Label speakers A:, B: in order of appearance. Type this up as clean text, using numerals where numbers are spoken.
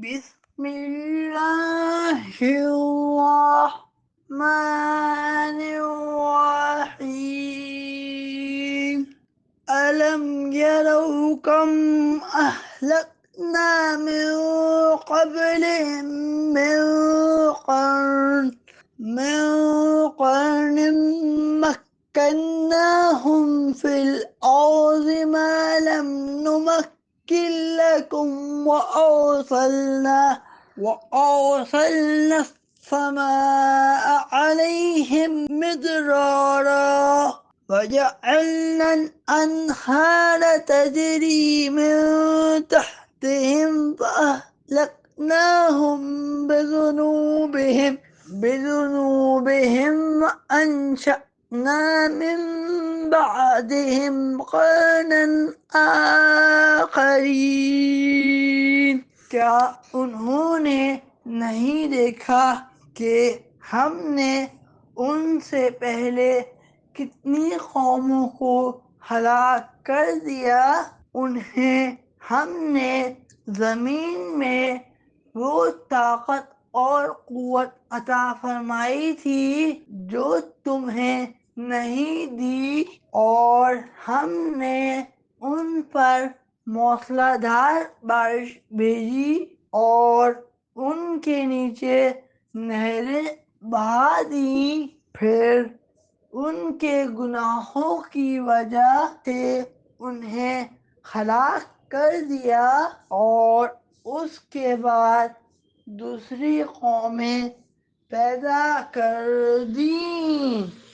A: بسم الله الرحمن الرحيم. ألم يروا كم أهلكنا من قبلهم من قرن مكناهم في الأرض ما لم نمكن لكم وأرسلنا السماء عليهم مدرارا وجعلنا الأنهار تجري من تحتهم فأهلكناهم بذنوبهم وأنشأنا من بعدهم قرنا آخرين. کیا انہوں نے نہیں دیکھا کہ ہم نے ان سے پہلے کتنی قوموں کو ہلاک کر دیا؟ انہیں ہم نے زمین میں وہ طاقت اور قوت عطا فرمائی تھی جو تمہیں نہیں دی، اور ہم نے ان پر موسلا دھار بارش بھیجی اور ان کے نیچے نہریں بہا دیں، پھر ان کے گناہوں کی وجہ سے انہیں ہلاک کر دیا، اور اس کے بعد دوسری قومیں پیدا کر دیں۔